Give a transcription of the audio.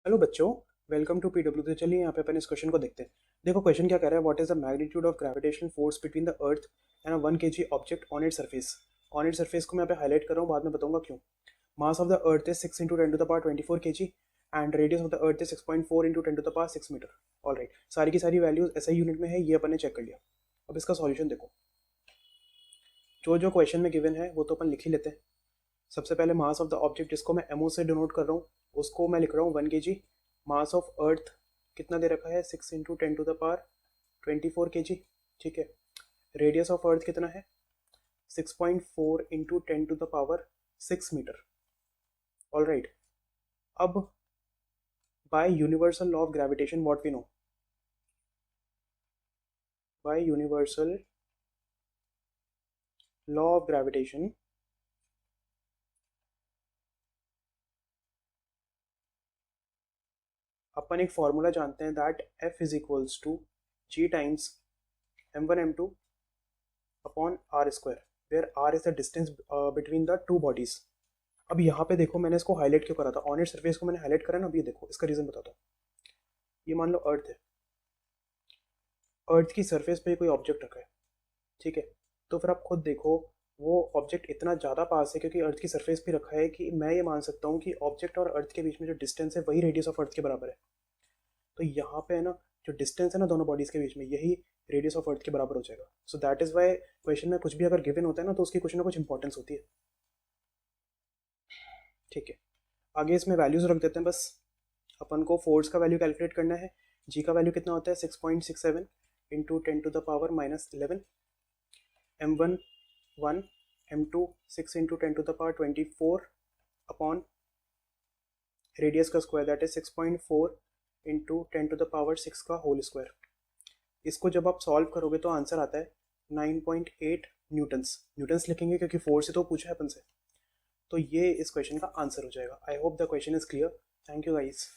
Hello बच्चों, welcome to PW. तो चलिए यहाँ पे अपन इस क्वेश्चन को देखते हैं। देखो क्वेश्चन क्या कह रहा है, what is the magnitude of gravitational force between the earth and a 1 kg object on it surface. On it surface को मैं यहाँ पे हाईलाइट कर रहा हूँ, बाद में बताऊंगा क्यों। Mass of the earth is 6 into 10 to the power 24 kg and radius of the earth is 6.4 into 10 to the power 6 metre. All right, सारी की सारी वैल्यूज ऐसा यूनिट में है, ये अपन ने चेक कर लिया। अब इसका सॉल्यूशन देखो। जो जो क्वेश्चन में गिवन है वो तो अपन लिख ही लेते हैं। सबसे पहले मास ऑफ द ऑब्जेक्ट, जिसको मैं एमओ से डिनोट कर रहा हूँ, उसको मैं लिख रहा हूँ 1 kg। मास ऑफ अर्थ कितना दे रखा है, 6 into 10 to the power 24 kg। ठीक है। रेडियस ऑफ अर्थ कितना है, 6.4 into 10 to the power 6 metre. All right. अब by universal law of gravitation what we know, by universal law of gravitation अपन एक फॉर्मूला जानते हैं, that F is equals to G times m1 m2 upon R square, where R is the distance between the two bodies. अब यहाँ पे देखो, मैंने इसको हाईलाइट क्यों करा था, ऑन इट सरफेस को मैंने हाईलाइट करा ना। अब ये देखो, इसका रीजन बताता हूँ। ये मान लो अर्थ है, अर्थ की सरफेस पे कोई ऑब्जेक्ट रखा है। ठीक है। तो फिर आप खुद देखो, वो ऑब्जेक्ट इतना ज़्यादा पास है क्योंकि अर्थ की सरफेस पे रखा है कि मैं ये मान सकता हूँ कि ऑब्जेक्ट और अर्थ के बीच में जो डिस्टेंस है वही रेडियस ऑफ अर्थ के बराबर है। तो यहाँ पे है ना, जो डिस्टेंस है ना दोनों बॉडीज के बीच में, यही रेडियस ऑफ अर्थ के बराबर हो जाएगा। So that is why question में कुछ भी अगर गिवन होता है ना, तो उसकी कुछ ना कुछ इंपॉर्टेंस होती है। ठीक है। आगे इसमें वैल्यूज रख देते हैं बस। अपन को फोर्स का वैल्यू कैलकुलेट करना है। जी का वैल्यू कितना होता है, 6.67 into 10 to the power -11। m1 1, m2 6 into 10 to the power 24 upon radius का square, that is 6.4 into 10 to the power 6 का होल स्क्वायर। इसको जब आप सॉल्व करोगे तो आंसर आता है 9.8 न्यूटन्स। न्यूटन्स लिखेंगे क्योंकि फोर्स से तो पूछा है अपन से। तो ये इस क्वेश्चन का आंसर हो जाएगा। I hope the question is clear. Thank you guys.